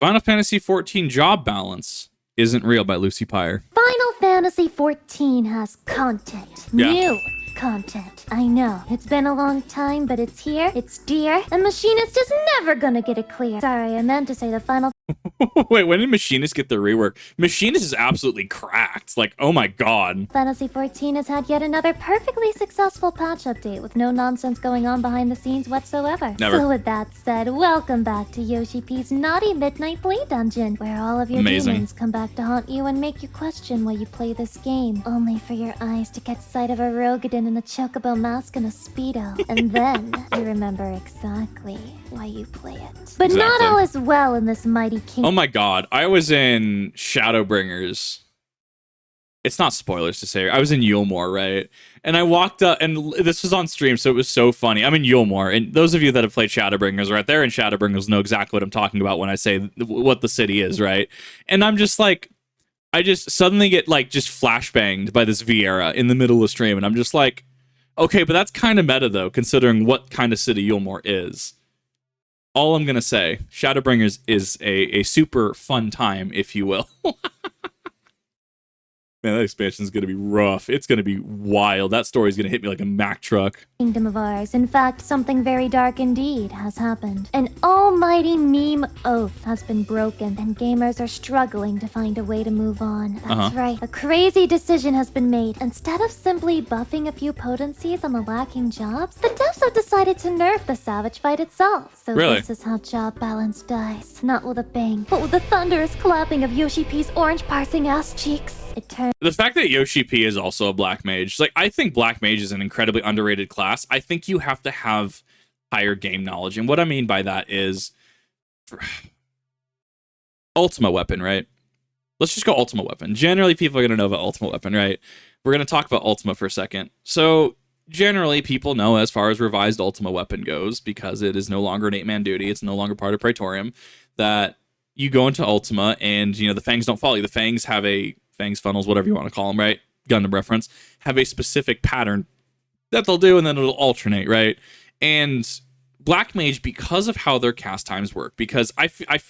Final Fantasy XIV job balance isn't real by Lucy Pyre. Final Fantasy XIV has content. Yeah. New content. I know. It's been a long time, but it's here, it's dear, and Machinist is never gonna get it clear. Sorry, I meant to say the Final Wait, when did Machinist get their rework? Machinist is absolutely cracked. Like, oh my god. Fantasy XIV has had yet another perfectly successful patch update with no nonsense going on behind the scenes whatsoever. Never. So with that said, welcome back to Yoshi P's Naughty Midnight Play Dungeon, where all of your Amazing. demons come back to haunt you and make you question why you play this game, only for your eyes to catch sight of a Rogadin in a chocobo mask and a Speedo. And then you remember exactly why you play it. But not Exactly. all is well in this mighty kingdom. Oh my god. I was in Shadowbringers. It's not spoilers to say. I was in Yulmore, right? And I walked up, and this was on stream, so it was so funny. I'm in Yulmore, and those of you that have played Shadowbringers right there in Shadowbringers know exactly what I'm talking about when I say what the city is, right? And I'm just like, I just suddenly get like just flashbanged by this Vieira in the middle of stream, and I'm just like, okay, but that's kind of meta though, considering what kind of city Yulmore is. All I'm gonna say, Shadowbringers is a super fun time, if you will. Man, that expansion is going to be rough. It's going to be wild. That story is going to hit me like a Mack truck. Kingdom of ours. In fact, something very dark indeed has happened. An almighty meme oath has been broken, and gamers are struggling to find a way to move on. That's right. A crazy decision has been made. Instead of simply buffing a few potencies on the lacking jobs, the devs have decided to nerf the Savage Fight itself. So Really? this is how job balance dies. Not with a bang, but with the thunderous clapping of Yoshi P's orange parsing ass cheeks. It turns The fact that Yoshi P is also a Black Mage, like, I think Black Mage is an incredibly underrated class. I think you have to have higher game knowledge. And what I mean by that is Ultimate Weapon, right? Let's just go Ultimate Weapon. Generally, people are going to know about Ultimate Weapon, right? We're going to talk about Ultima for a second. So, generally, people know as far as revised Ultima Weapon goes, because it is no longer an 8-man duty, it's no longer part of Praetorium, that you go into Ultima and, you know, the Fangs don't follow you. The Fangs have a Fangs, funnels, whatever you want to call them, right? Gundam reference, have a specific pattern that they'll do, and then it'll alternate, right? And Black Mage, because of how their cast times work, because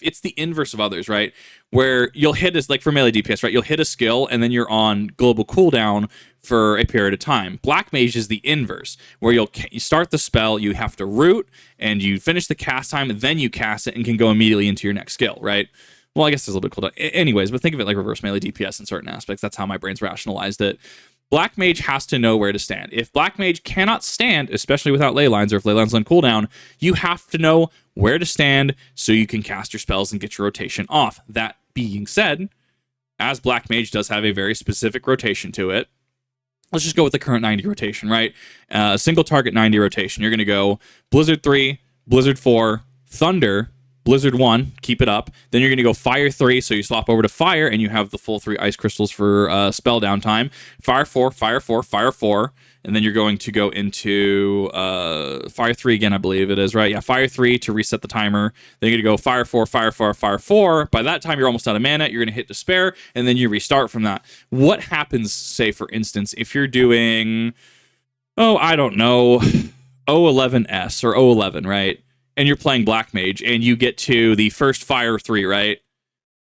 it's the inverse of others, right? Where you'll hit as, like for melee DPS, right? You'll hit a skill, and then you're on global cooldown for a period of time. Black Mage is the inverse, where you start the spell, you have to root, and you finish the cast time, and then you cast it and can go immediately into your next skill, right? Well, I guess there's a little bit cooldown. Anyways, but think of it like reverse melee DPS in certain aspects. That's how my brain's rationalized it. Black Mage has to know where to stand. If Black Mage cannot stand, especially without ley lines, or if ley lines on cooldown, you have to know where to stand so you can cast your spells and get your rotation off. That being said, as Black Mage does have a very specific rotation to it, let's just go with the current 90 rotation, right? Single target 90 rotation. You're going to go Blizzard 3, Blizzard 4, Thunder, Blizzard 1, keep it up. Then you're going to go Fire 3, so you swap over to Fire, and you have the full 3 Ice Crystals for spell downtime. Fire 4, Fire 4, Fire 4, and then you're going to go into Fire 3 again, I believe it is, right? Yeah, Fire 3 to reset the timer. Then you're going to go Fire 4, Fire 4, Fire 4. By that time, you're almost out of mana. You're going to hit Despair, and then you restart from that. What happens, say, for instance, if you're doing, I don't know, O11S or O11, right? And you're playing Black Mage, and you get to the first Fire 3, right?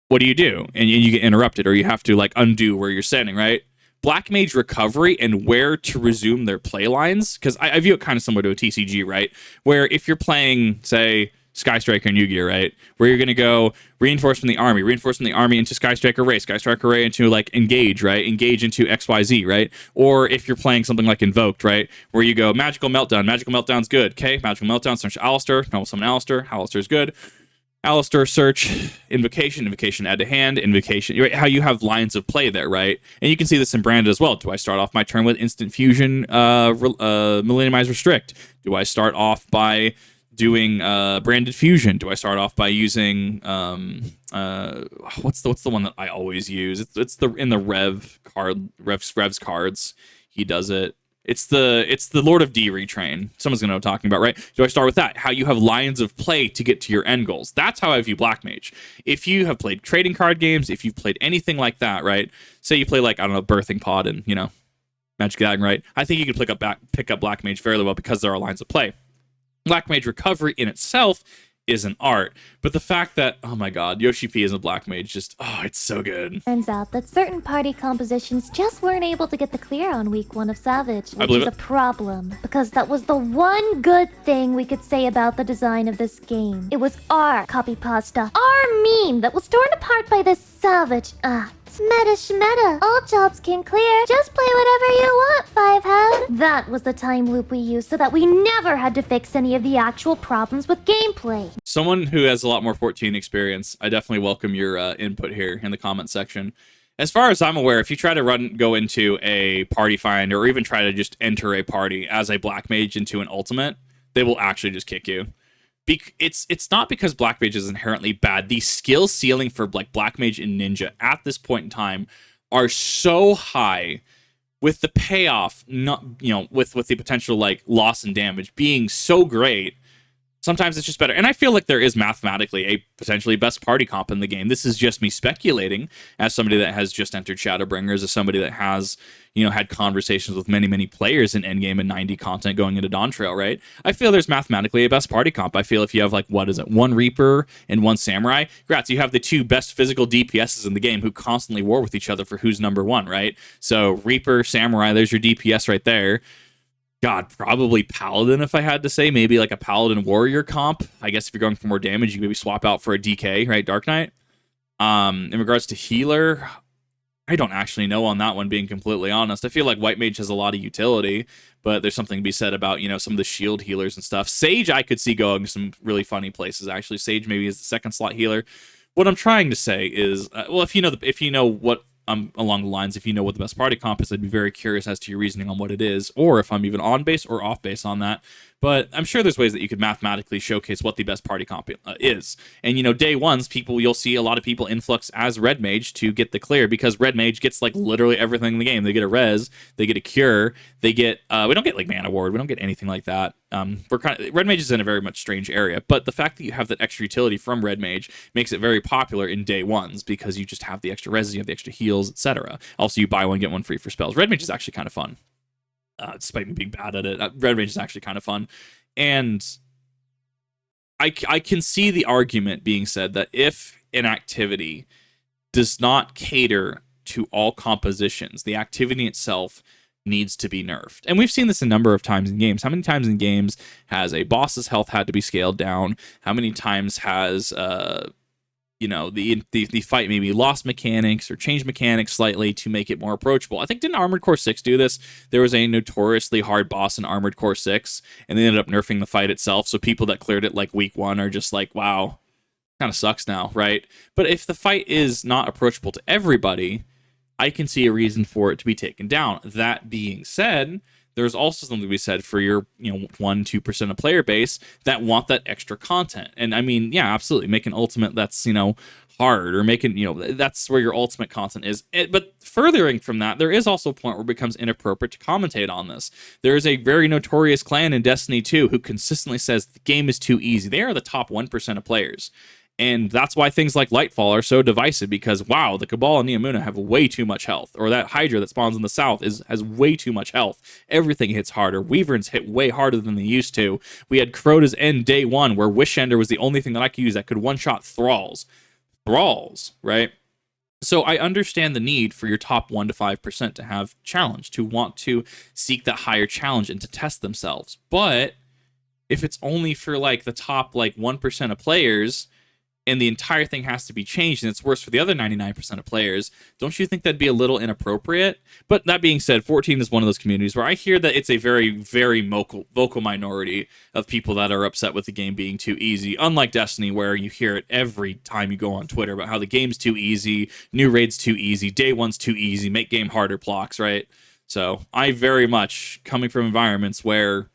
What do? And you get interrupted, or you have to, like, undo where you're standing, right? Black Mage recovery and where to resume their play lines, because I view it kind of similar to a TCG, right? Where if you're playing, say, Sky Striker and Yu-Gi-Oh, right? Where you're going to go reinforce from the army into Sky Striker Ray into, like, engage, right? Engage into XYZ, right? Or if you're playing something like Invoked, right? Where you go Magical Meltdown's good. Okay, Magical Meltdown, search Alistair, normal summon Alistair's good. Alistair, search Invocation, add to hand, Invocation, right? How you have lines of play there, right? And you can see this in Branded as well. Do I start off my turn with Instant Fusion, Millenniumize Restrict? Do I start off by doing Branded Fusion? Do I start off by using what's the one that I always use? It's the in the Rev's cards. He does it. It's the Lord of D retrain. Someone's gonna know what I'm talking about, right? Do I start with that? How you have lines of play to get to your end goals. That's how I view Black Mage. If you have played trading card games, if you've played anything like that, right? Say you play, like, I don't know, Birthing Pod and, you know, Magic the Gathering, right? I think you can pick up Black Mage fairly well because there are lines of play. Black Mage recovery in itself is an art. But the fact that, oh my god, Yoshi P is a black mage, just, oh, it's so good. Turns out that certain party compositions just weren't able to get the clear on week 1 of Savage, which is a problem, because that was the one good thing we could say about the design of this game. It was our copy pasta, our meme that was torn apart by this Savage act. Meta shmeta. All jobs can clear. Just play whatever you want, Fivehead. That was the time loop we used so that we never had to fix any of the actual problems with gameplay. Someone who has a lot more 14 experience, I definitely welcome your input here in the comment section. As far as I'm aware, if you try to go into a party find or even try to just enter a party as a black mage into an ultimate, they will actually just kick you. It's not because black mage is inherently bad. The skill ceiling for like black mage and ninja at this point in time are so high, with the payoff not with the potential like loss and damage being so great. Sometimes it's just better. And I feel like there is mathematically a potentially best party comp in the game. This is just me speculating as somebody that has just entered Shadowbringers, as somebody that has, had conversations with many, many players in Endgame and 90 content going into Dawntrail, right? I feel there's mathematically a best party comp. I feel if you have, like, one Reaper and one Samurai, grats, you have the two best physical DPSs in the game who constantly war with each other for who's number one, right? So Reaper, Samurai, there's your DPS right there. God, probably Paladin if I had to say. Maybe like a Paladin Warrior comp. I guess if you're going for more damage, you can maybe swap out for a DK, right? Dark Knight. In regards to healer, I don't actually know on that one, being completely honest. I feel like White Mage has a lot of utility, but there's something to be said about, some of the shield healers and stuff. Sage I could see going to some really funny places, actually. Sage maybe is the second slot healer. What I'm trying to say is, well, if you know what along the lines, if you know what the best party comp is, I'd be very curious as to your reasoning on what it is, or if I'm even on base or off base on that. But I'm sure there's ways that you could mathematically showcase what the best party comp is. And, day ones, you'll see a lot of people influx as Red Mage to get the clear, because Red Mage gets, like, literally everything in the game. They get a res, they get a cure, they get, we don't get, like, Mana Ward, we don't get anything like that. Red Mage is in a very much strange area, but the fact that you have that extra utility from Red Mage makes it very popular in day ones, because you just have the extra res, you have the extra heals, etc. Also, you buy one, get one free for spells. Red Mage is actually kind of fun. Despite me being bad at it, Red Mage is actually kind of fun. And I can see the argument being said that if an activity does not cater to all compositions, the activity itself needs to be nerfed. And we've seen this a number of times in games. How many times in games has a boss's health had to be scaled down? How many times has the fight maybe lost mechanics or changed mechanics slightly to make it more approachable? I think, didn't Armored Core 6 do this? There was a notoriously hard boss in Armored Core 6, and they ended up nerfing the fight itself, so people that cleared it like week 1 are just like, wow, kind of sucks now, right? But if the fight is not approachable to everybody, I can see a reason for it to be taken down. That being said, there's also something to be said for your 1-2% of player base that want that extra content. And I mean, yeah, absolutely, make an ultimate that's hard, or making that's where your ultimate content is. But furthering from that, there is also a point where it becomes inappropriate to commentate on this. There is a very notorious clan in Destiny 2 who consistently says the game is too easy. They are the top 1% of players. And that's why things like Lightfall are so divisive, because, wow, the Cabal and Neomuna have way too much health. Or that Hydra that spawns in the south has way too much health. Everything hits harder. Wyverns hit way harder than they used to. We had Crota's End day 1, where Wishender was the only thing that I could use that could one-shot Thralls. Thralls, right? So I understand the need for your top 1 to 5% to have challenge, to want to seek that higher challenge and to test themselves. But if it's only for, like, the top, 1% of players, and the entire thing has to be changed, and it's worse for the other 99% of players, don't you think that'd be a little inappropriate? But that being said, 14 is one of those communities where I hear that it's a very, very vocal minority of people that are upset with the game being too easy, unlike Destiny, where you hear it every time you go on Twitter about how the game's too easy, new raid's too easy, day one's too easy, make game harder blocks, right? So I very much, coming from environments where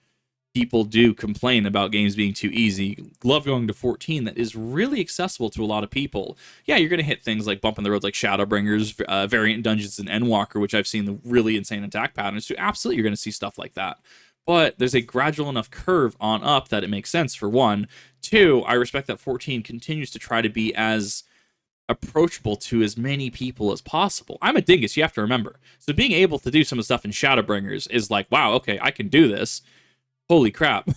people do complain about games being too easy, love going to 14 that is really accessible to a lot of people. Yeah, you're going to hit things like bump in the roads like Shadowbringers, variant dungeons, and Endwalker, which I've seen the really insane attack patterns to. Absolutely, you're going to see stuff like that. But there's a gradual enough curve on up that it makes sense, for one. Two, I respect that 14 continues to try to be as approachable to as many people as possible. I'm a dingus, you have to remember. So being able to do some of the stuff in Shadowbringers is like, wow, okay, I can do this. Holy crap.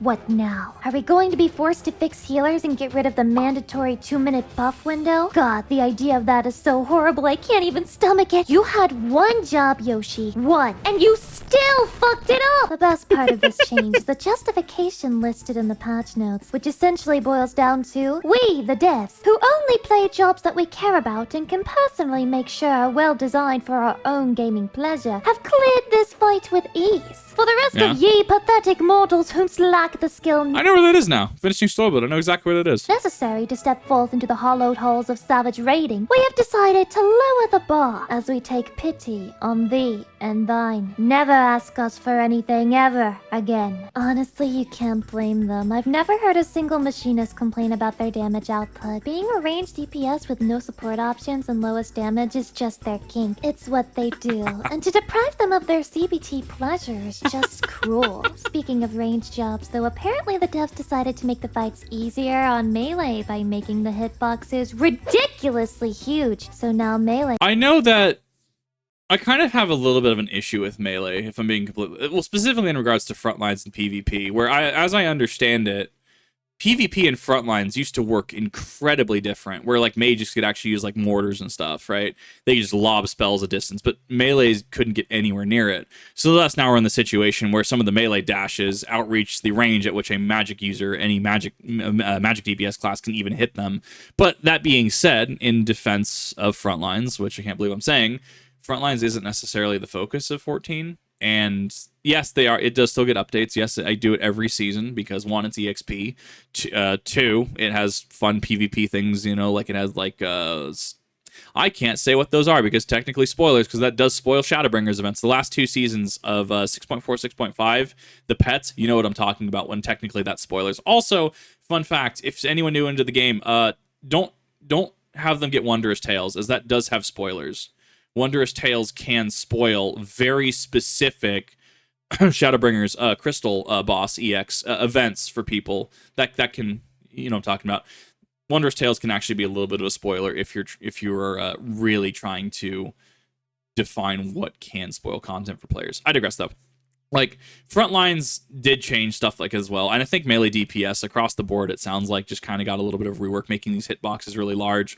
What now? Are we going to be forced to fix healers and get rid of the mandatory 2-minute buff window? God, the idea of that is so horrible, I can't even stomach it. You had one job, Yoshi. One. And you still fucked it up! The best part of this change is the justification listed in the patch notes, which essentially boils down to, we, the devs, who only play jobs that we care about and can personally make sure are well designed for our own gaming pleasure, have cleared this fight with ease. For the rest of ye pathetic mortals whom lack the skill I know where that is now. Finishing story build. I know exactly where that is. necessary to step forth into the hollowed halls of savage raiding, we have decided to lower the bar as we take pity on thee and thine. Never ask us for anything ever again. Honestly, you can't blame them. I've never heard a single machinist complain about their damage output. Being a ranged DPS with no support options and lowest damage is just their kink. It's what they do. And to deprive them of their CBT pleasures, just cruel. Speaking of range jobs, though, apparently the devs decided to make the fights easier on Melee by making the hitboxes ridiculously huge. So now Melee... I know that I kind of have a little bit of an issue with Melee, if I'm being completely... Well, specifically in regards to Frontlines and PvP, where as I understand it, PvP and Frontlines used to work incredibly different, where like mages could actually use like mortars and stuff, right? They just lob spells a distance, but melees couldn't get anywhere near it. So thus now we're in the situation where some of the melee dashes outreach the range at which a magic user, any magic DPS class can even hit them. But that being said, in defense of Frontlines, which I can't believe I'm saying, Frontlines isn't necessarily the focus of 14. And yes, they are. It does still get updates. Yes, I do it every season because one, it's EXP. Two, it has fun PvP things. You know, like it has like I can't say what those are because technically spoilers, because that does spoil Shadowbringers events. The last two seasons of 6.4, 6.5, the pets. You know what I'm talking about when technically that's spoilers. Also, fun fact: if anyone new into the game, don't have them get Wondrous Tales, as that does have spoilers. Wondrous Tales can spoil very specific Shadowbringers Crystal boss EX events for people. That can, you know what I'm talking about. Wondrous Tales can actually be a little bit of a spoiler if you're really trying to define what can spoil content for players. I digress though. Like, Frontlines did change stuff like as well, and I think melee DPS across the board, it sounds like, just kind of got a little bit of rework, making these hitboxes really large.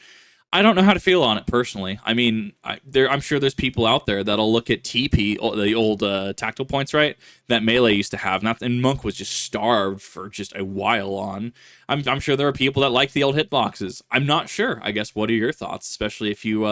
I don't know how to feel on it personally. I mean, I'm sure there's people out there that'll look at TP, the old tactile points, right? That Melee used to have. And Monk was just starved for just a while on. I'm sure there are people that like the old hitboxes. I'm not sure. I guess, what are your thoughts? Especially if you,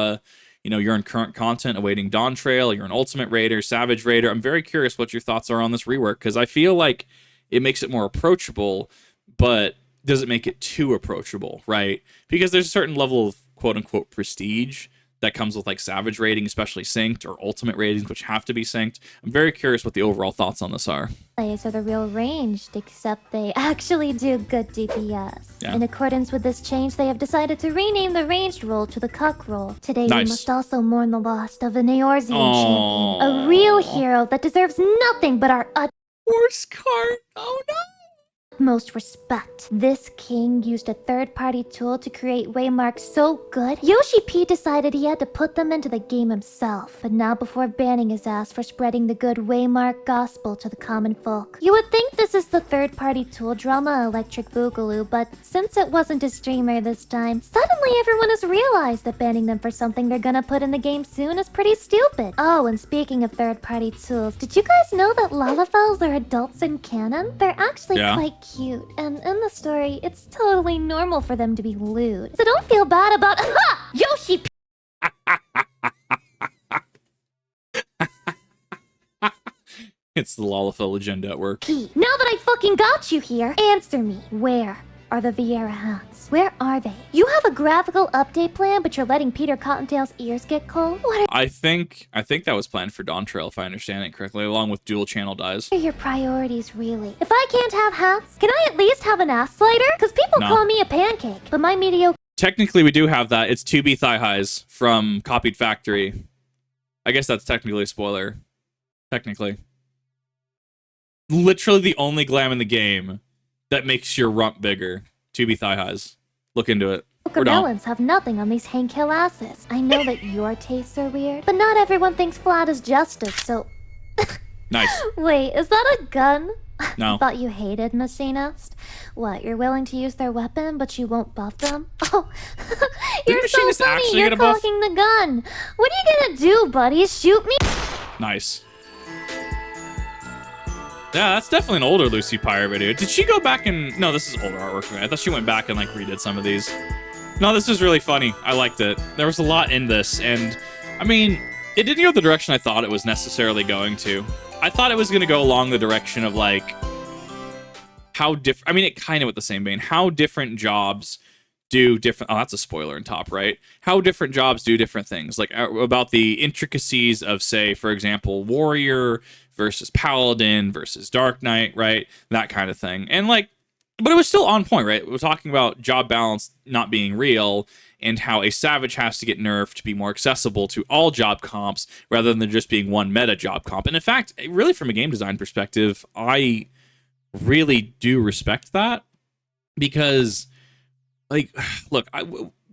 you're in current content awaiting Dawntrail, you're an Ultimate Raider, Savage Raider. I'm very curious what your thoughts are on this rework, because I feel like it makes it more approachable, but does it make it too approachable, right? Because there's a certain level of quote-unquote prestige that comes with like Savage rating, especially synced, or Ultimate ratings, which have to be synced. I'm very curious what the overall thoughts on this are. Are the real ranged, except they actually do good DPS. Yeah. In accordance with this change, they have decided to rename the ranged role to the Cuck role. Today, Nice. we must also mourn the loss of an Eorzean champion, a real hero that deserves nothing but our Horse cart. Oh no. utmost respect. This king used a third-party tool to create waymarks so good, Yoshi P decided he had to put them into the game himself, but not before banning his ass for spreading the good waymark gospel to the common folk. You would think this is the third-party tool drama Electric Boogaloo, but since it wasn't a streamer this time, suddenly everyone has realized that banning them for something they're gonna put in the game soon is pretty stupid. Oh, and speaking of third-party tools, did you guys know that Lalafels are adults in canon? They're actually quite cute, and in the story, it's totally normal for them to be lewd. So don't feel bad about Yoshi P. It's the Lalafell agenda at work. Now that I fucking got you here, answer me. Where are the Vieira hats? Where are they? You have a graphical update plan, but you're letting Peter Cottontail's ears get cold? What I think that was planned for Dawntrail, if I understand it correctly, along with dual channel dies. are your priorities, really? If I can't have hats, can I at least have an ass slider? Because people call me a pancake, but my mediocre... Technically, we do have that. It's 2B thigh highs from Copied Factory. I guess that's technically a spoiler. Technically. Literally the only glam in the game that makes your rump bigger. 2B thigh highs. Look into it. Or don't. melons have nothing on these Hank Hill asses. I know that your tastes are weird, but not everyone thinks flat is justice, so... Nice. Wait, is that a gun? No. I thought you hated machinists. What, you're willing to use their weapon, but you won't buff them? Oh, you're so Machinist funny. actually You're get a buff? cocking the gun. What are you gonna do, buddy? Shoot me? Nice. Yeah, that's definitely an older Lucy Pyre video. Did she go back and... No, this is older artwork for me. I thought she went back and, like, redid some of these. No, this was really funny. I liked it. There was a lot in this, and, I mean, it didn't go the direction I thought it was necessarily going to. I thought it was going to go along the direction of, like, how different... I mean, it kind of with the same vein. How different jobs do different... Oh, that's a spoiler in top, right? How different jobs do different things. Like, about the intricacies of, say, for example, warrior versus paladin versus dark knight, right? That kind of thing. And, like, but it was still on point, right? We're talking about job balance not being real and how a savage has to get nerfed to be more accessible to all job comps rather than there just being one meta job comp. And in fact, really from a game design perspective, I really do respect that because, like, look,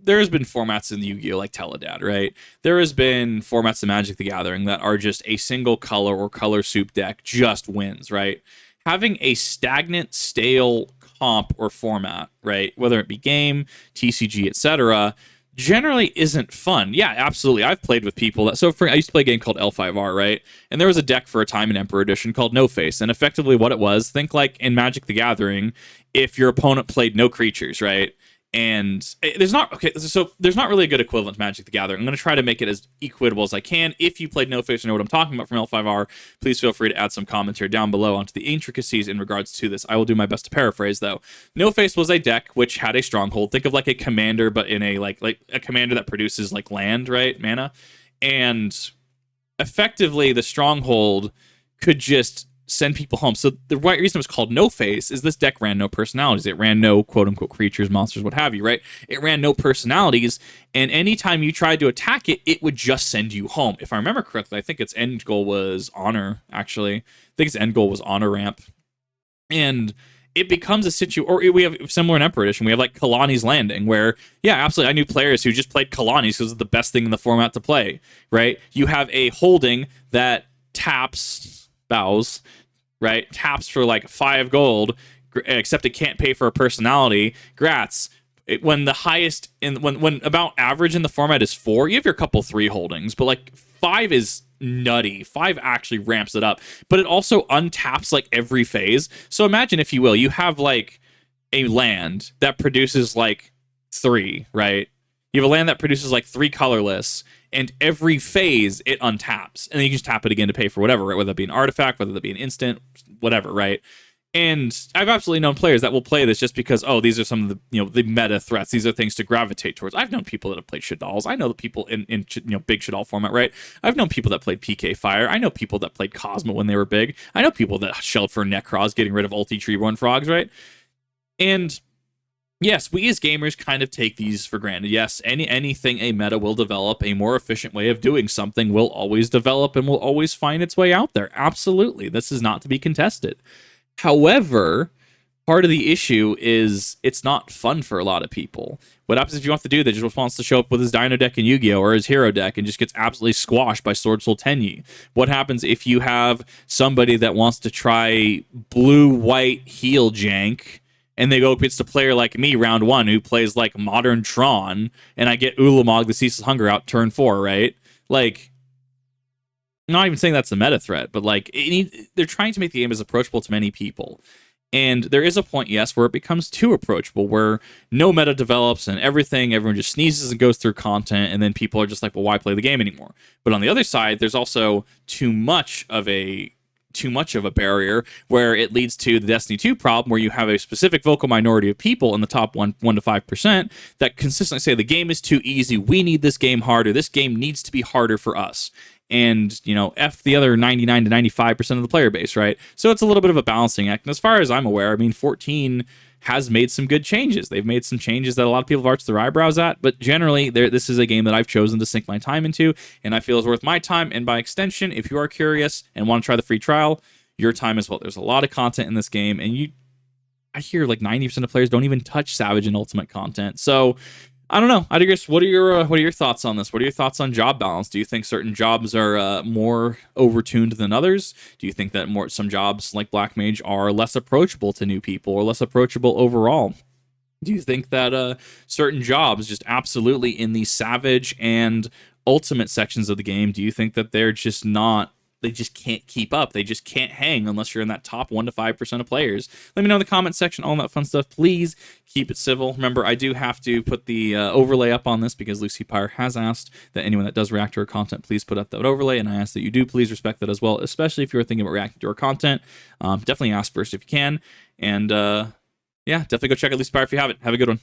there has been formats in Yu-Gi-Oh! Like Teledad, right? There has been formats in Magic the Gathering that are just a single color or color soup deck just wins, right? Having a stagnant, stale comp or format, right, whether it be game, TCG, etc., generally isn't fun. Yeah, absolutely. I've played with people that... So I used to play a game called L5R, right? And there was a deck for a time in Emperor Edition called No Face. And effectively what it was, think like in Magic the Gathering, if your opponent played no creatures, right? And there's not really a good equivalent to Magic the Gathering. I'm going to try to make it as equitable as I can. If you played No Face and know what I'm talking about from L5R, please feel free to add some commentary down below onto the intricacies in regards to this. I will do my best to paraphrase, though. No Face was a deck which had a stronghold. Think of like a commander, but in a like a commander that produces like land, right, mana, and effectively the stronghold could just send people home. So the right reason it was called No Face is this deck ran no personalities. It ran no quote-unquote creatures, monsters, what have you, right? It ran no personalities, and anytime you tried to attack it, it would just send you home. If I remember correctly, I think its end goal was Honor, actually. I think its end goal was Honor Ramp. And it becomes a situation... Or we have similar in Emperor Edition. We have, like, Kalani's Landing, where, yeah, absolutely, I knew players who just played Kalani's because it's the best thing in the format to play, right? You have a holding that taps... bows... right? Taps for like 5 gold, except it can't pay for a personality. Grats. When the highest when about average in the format is 4, you have your couple 3 holdings, but like 5 is nutty. 5 actually ramps it up, but it also untaps like every phase. So imagine, if you will, you have like a land that produces like 3, right? You have a land that produces like 3 colorless, and every phase it untaps, and then you can just tap it again to pay for whatever, right? Whether it be an artifact, whether it be an instant, whatever, right? And I've absolutely known players that will play this just because, oh, these are some of the, the meta threats. These are things to gravitate towards. I've known people that have played Shaddolls. I know the people in big Shaddol format, right? I've known people that played PK Fire. I know people that played Cosmo when they were big. I know people that shelled for Necros, getting rid of ulti Treeborn Frogs, right? And yes, we as gamers kind of take these for granted. Yes, anything a meta will develop, a more efficient way of doing something will always develop and will always find its way out there. Absolutely. This is not to be contested. However, part of the issue is it's not fun for a lot of people. What happens if you want to do that just wants to show up with his Dino deck in Yu-Gi-Oh! Or his Hero deck and just gets absolutely squashed by Sword Soul Tenyi? What happens if you have somebody that wants to try blue-white heal jank, and they go up against a player like me, round 1, who plays like modern Tron, and I get Ulamog, the Ceaseless Hunger, out turn 4, right? Like, I'm not even saying that's a meta threat, but like, they're trying to make the game as approachable to many people. And there is a point, yes, where it becomes too approachable, where no meta develops and everyone just sneezes and goes through content, and then people are just like, well, why play the game anymore? But on the other side, there's also too much of a barrier where it leads to the Destiny 2 problem, where you have a specific vocal minority of people in the top 1 to 5% that consistently say the game is too easy, we need this game harder, this game needs to be harder for us. And, F the other 99 to 95% of the player base, right? So it's a little bit of a balancing act. And as far as I'm aware, I mean, 14 has made some good changes. They've made some changes that a lot of people have arched their eyebrows at, but generally, this is a game that I've chosen to sink my time into, and I feel is worth my time, and by extension, if you are curious and want to try the free trial, your time as well. There's a lot of content in this game, and I hear like 90% of players don't even touch Savage and Ultimate content, so I don't know. I guess what are your thoughts on this? What are your thoughts on job balance? Do you think certain jobs are more overtuned than others? Do you think that some jobs like Black Mage are less approachable to new people or less approachable overall? Do you think that certain jobs, just absolutely in the Savage and Ultimate sections of the game, do you think that they're just not? They just can't keep up. They just can't hang unless you're in that top 1 to 5% of players. Let me know in the comment section, all that fun stuff. Please keep it civil. Remember, I do have to put the overlay up on this because Lucy Pyre has asked that anyone that does react to her content, please put up that overlay, and I ask that you do please respect that as well, especially if you're thinking about reacting to her content. Definitely ask first if you can, and yeah, definitely go check out Lucy Pyre if you haven't. Have a good one.